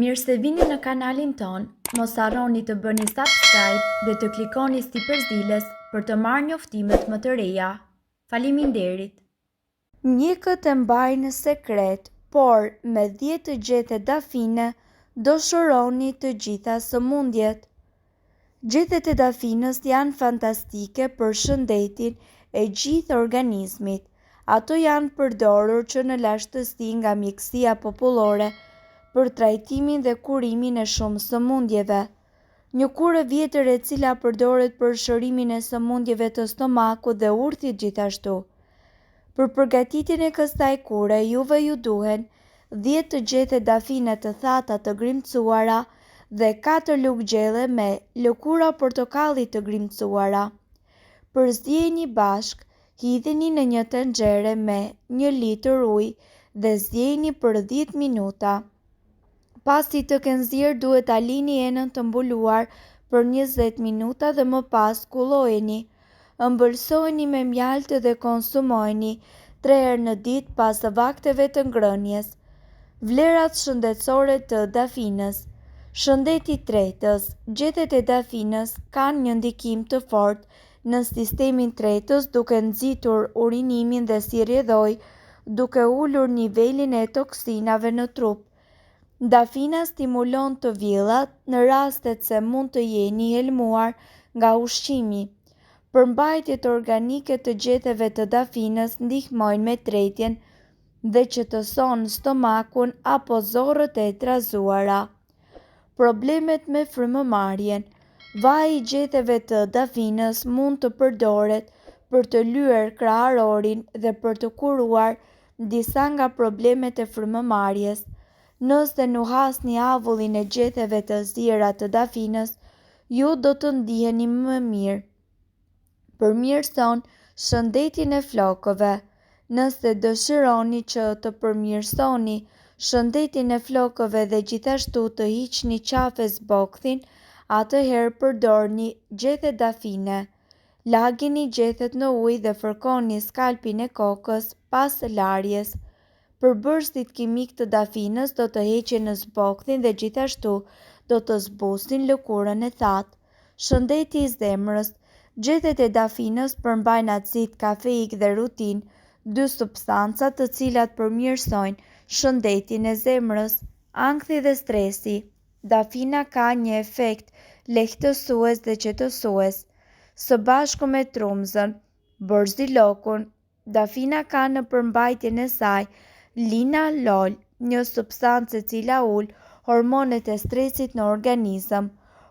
Mirë se vini në kanalin ton, mos harroni të bëni subscribe dhe të klikoni si përzdiles për të marrë njoftimet më të reja. Faleminderit! Mjekët e mbajnë sekret, por me 10 gjethe dafine do shëroni të gjitha sëmundjet. Gjethet e dafinës janë fantastike për shëndetin e gjithë organizmit. Ato janë përdorur që në lashtësi nga mjekësia popullore për trajtimin dhe kurimin e shumë sëmundjeve. Një kurë vjetër e cila përdoret për shërimin e sëmundjeve të stomakut dhe urthit gjithashtu. Për përgatitjen e kësaj kure, juve ju duhen 10 gjethe dafine të thata të grimcuara dhe 4 lugë gjelle me lëkura portokalli të grimcuara. Përzieni bashk, hidheni në një tenxhere me 1 litër ujë dhe zjeni për 10 minuta. Pasi të kenë zier, duhet ta lini enën të mbuluar për 20 minuta dhe më pas kullojeni. Ëmbëlsojeni me mjaltë dhe konsumojeni 3 herë në ditë pas vakteve të ngrënies. Vlerat shëndetësore të dafinës. Shëndeti i tretës. Gjethet e dafinës kanë një ndikim të fortë në sistemin tretës duke nxitur urinimin dhe si rrjedhoi, duke ulur nivelin e toksinave në trup. Dafina stimulon të vjellat në rastet se mund të jeni helmuar nga ushqimi. Përmbajtjet organike të gjethéve të dafinës ndihmojnë me tretjen dhe qetëson stomakun apo zorrët e trazuara. Problemet me frymëmarrjen. Vaji i gjethéve të dafinës mund të përdoret për të lyer kraharorin dhe për të kuruar disa nga problemet e frymëmarrjes. Nëse nuhasni avullin e gjethéve të ziera të dafinës, ju do të ndiheni më mirë. Përmirëson shëndetin e flokëve. Nëse dëshironi që të përmirësoni shëndetin e flokëve dhe gjithashtu të hiqni qafes bokthin, atëherë përdorni gjethe dafine. Lagini gjethet në ujë dhe fërkoni skalpin e kokës pas larjes. Përbërësit kimik të dafinës do të heqin në zbokthin dhe gjithashtu do të zbusin lëkurën e thatë. Shëndeti i zemrës. Gjethet e dafinës përmbajnë acid kafeik dhe rutin, 2 substanca të cilat përmirësojnë shëndetin e zemrës. Ankthi dhe stresi. Dafina ka një efekt lehtësues dhe qetësues. Së bashku me trumzën, borzilokun, dafina ka në përmbajtjen e saj linalol, një substancë e cila ul hormonet e stresit në organizëm.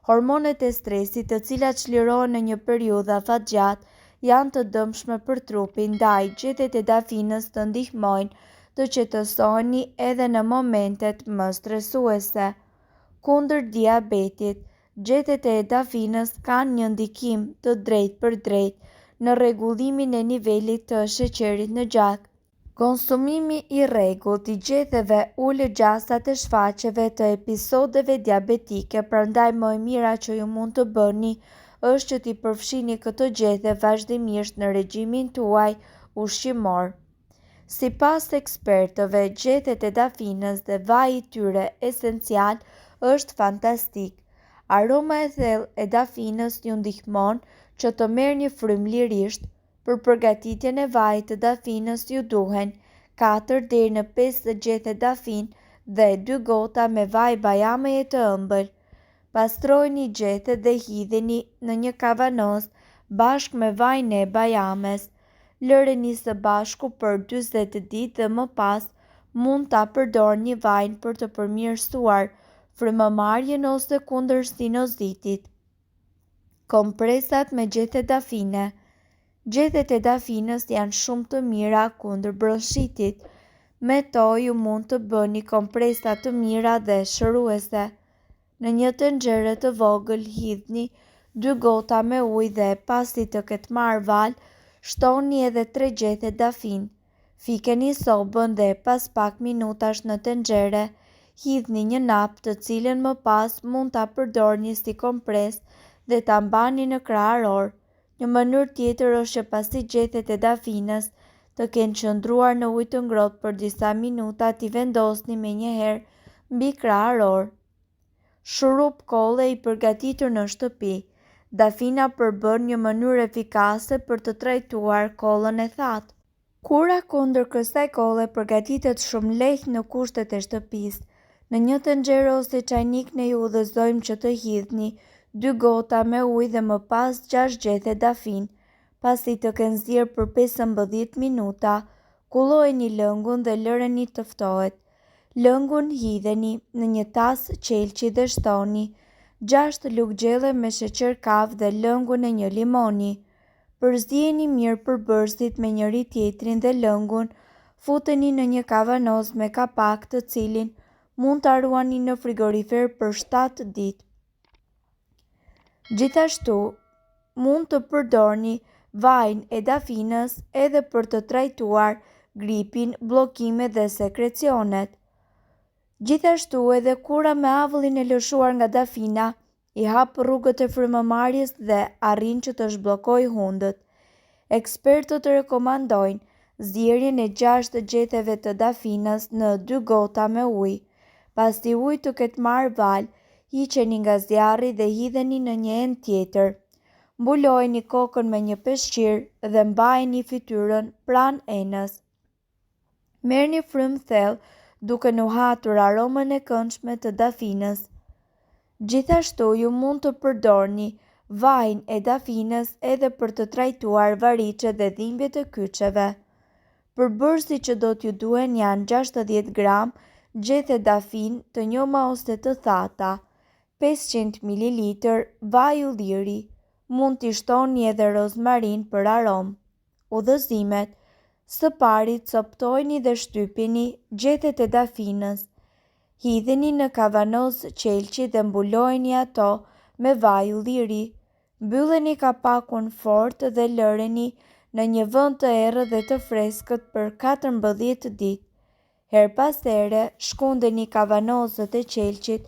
Hormonet e stresit, të cilat çlirohen në një periudhë afatgjatë, janë të dëmshme për trupin, ndaj gjethet e dafinës të ndihmojnë të qetësoheni edhe në momentet më stresuese. Kundër diabetit, gjethet e dafinës kanë një ndikim të drejtë për drejtë në rregullimin e nivelit të sheqerit në gjak. Konsumimi i rregullt i gjethéve ul gjasat e shfaqjeve të episodeve diabetike, prandaj më e mira që ju mund të bëni është që t'i përfshini këto gjethe vazhdimisht në regjimin tuaj ushqimor. Sipas ekspertëve, gjethet e dafinës dhe vaji i tyre esencial është fantastik. Aroma e thellë e dafinës ju ndihmon që të merrni frymë lirisht. Për përgatitjen e vajit të dafinës ju duhen 4 deri në 5 gjethe dafinë dhe 2 gota me vaj bajameje të ëmbël. Pastrojeni gjethet dhe hidheni në një kavanos bashkë me vajin e bajames. Lëreni së bashku për 40 ditë dhe më pas mund ta përdorni vajin për të përmirësuar frymëmarrjen ose kundër sinuzitit. Kompresat me gjethe dafine. Gjethet e dafinës janë shumë të mira kundër bronchitit. Me to ju mund të bëni kompresa të mira dhe shëruese. Në një tenxhere të vogël hidhni 2 gota me ujë dhe pasi të ketë marrë val, shtoni edhe 3 gjethe dafinë. Fikeni sobën dhe pas pak minutash në tenxhere hidhni një nap të cilën më pas mund ta përdorni si kompres dhe ta mbani në kraharor. Një mënyrë tjetër është që pasi gjethet e dafinës të kenë qëndruar në ujë të ngrohtë për disa minuta, t'i vendosni menjëherë mbi krahëror. Shurup kolle i përgatitur në shtëpi. Dafina përbën një mënyrë efikase për të trajtuar kollën e thatë. Kura kundër kësaj kolle përgatitet shumë lehtë në kushtet e shtëpisë. Në një tenxhere ose çajnik ne ju udhëzojmë që të hidhni 2 gota me ujë dhe më pas 6 gjethe dafinë. Pasi të kenë nxjerrë për 15 minuta, kullojeni lëngun dhe lëreni të ftohet. Lëngun hidheni në një tas qelçi dhe shtoni 6 lugë gjelle me sheqer kaf dhe lëngun e një limoni. Përzijeni mirë përbërësit me njëri tjetrin dhe lëngun, futeni në një kavanoz me kapak të cilin mund ta ruani në frigorifer për 7 ditë. Gjithashtu, mund të përdorni vajin e dafinës edhe për të trajtuar gripin, bllokimet dhe sekrecionet. Gjithashtu edhe kura me avullin e lëshuar nga dafina i hap rrugët e frymëmarrjes dhe arrin që të zhbllokojë hundët. Ekspertët rekomandojnë zgjerrjen e 6 gjetheve të dafinës në 2 gota me ujë. Pasi uji të ketë marrë val, hiqeni nga zjarri dhe hidheni në një enë tjetër. Mbulojeni kokën me një peshqir dhe mbajeni fytyrën pranë enës. Merrni frymë thellë duke nuhatur aromën e këndshme të dafinës. Gjithashtu ju mund të përdorni vajin e dafinës edhe për të trajtuar variçet dhe dhimbjet e kyçeve. Përbërësit që do t'ju duhen janë 60 gram gjethe dafinë të njoma ose të thata, 500 ml vaj ulliri, mund t'i shtoni edhe rozmarin për aromë. Udhëzimet: së pari coptojini dhe shtypini gjethet e dafinës. Hidheni në kavanoz qelçi dhe mbulojeni ato me vaj ulliri. Mbylleni kapakun fort dhe lëreni në një vend të errët dhe të freskët për 14 ditë. Her pas here, shkundeni kavanozët e qelçit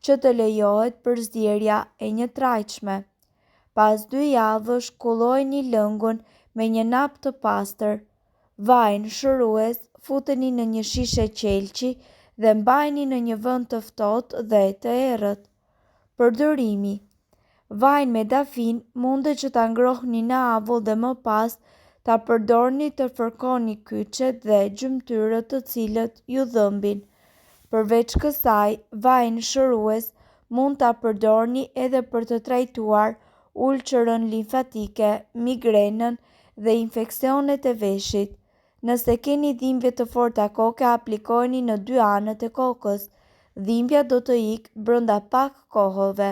që të lejohet përzierja e një trajtshme. Pas 2 javësh, kullojeni lëngun me një nap të pastër. Vajin shërues futeni në një shishe qelçi dhe mbajini në një vend të ftohtë dhe të errët. Përdorimi: vajin me dafinë mundet që ta ngrohni në avull dhe më pas ta përdorni të fërkoni kyçet dhe gjymtyrët të cilët ju dhëmbin. Përveç kësaj, vajin shërues mund ta përdorni edhe për të trajtuar ulçërën limfatike, migrenën dhe infeksionet e veshit. Nëse keni dhimbje të forta koke, aplikojeni në 2 anët e kokës. Dhimbja do të ikë brenda pak kohëve.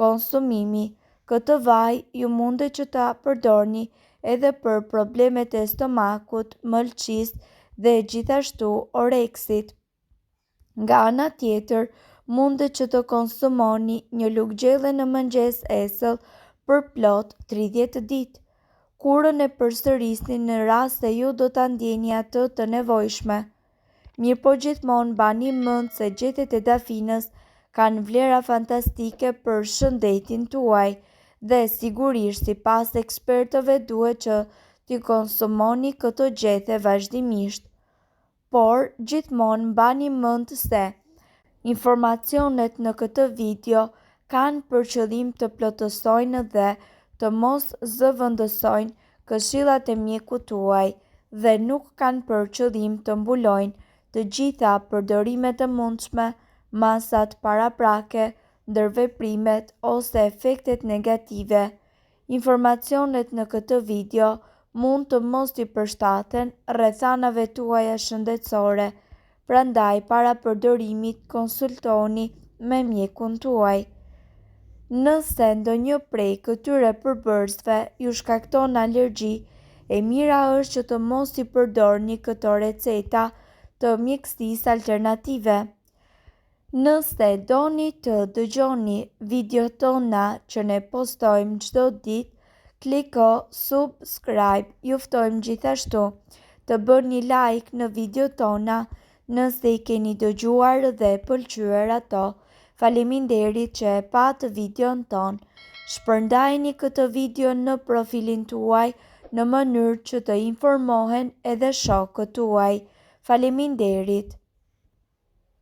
Konsumimi: këtë vaj ju mundet që ta përdorni edhe për problemet e stomakut, mëlçisë dhe gjithashtu oreksit. Nga ana tjetër, mundet që të konsumoni një lugë gjelle në mëngjes esëll për plot 30 ditë. Kurën e përsërisni në rast se ju do ta ndjeni atë të nevojshme. Mirëpo gjithmonë bani mend se gjethet e dafinës kanë vlera fantastike për shëndetin tuaj dhe sigurisht sipas ekspertëve duhet që t'i konsumoni këto gjethe vazhdimisht. Por gjithmonë mbani mend se informacionet në këtë video kanë për qëllim të plotësojnë dhe të mos zëvendësojnë këshillat e mjekut tuaj dhe nuk kanë për qëllim të mbulojnë të gjitha përdorimet e mundshme, masat paraprake, ndërveprimet ose efektet negative. Informacionet në këtë video mund të mos t'i përshtaten rrethanave tuaja shëndetësore, prandaj para përdorimit konsultoni me mjekun tuaj. Nëse ndonjë prej këtyre përbërësve ju shkakton alergji, e mira është që të mos i përdorni këto receta të mjekësisë alternative. Nëse doni të dëgjoni videot tona që ne postojmë çdo ditë, kliko subscribe. Ju ftojmë gjithashtu të bëni like në videot tona nëse i keni dëgjuar dhe pëlqyer ato. Faleminderit që e patë videon ton. Shpërndajeni këtë video në profilin tuaj në mënyrë që të informohen edhe shokët tuaj. Faleminderit.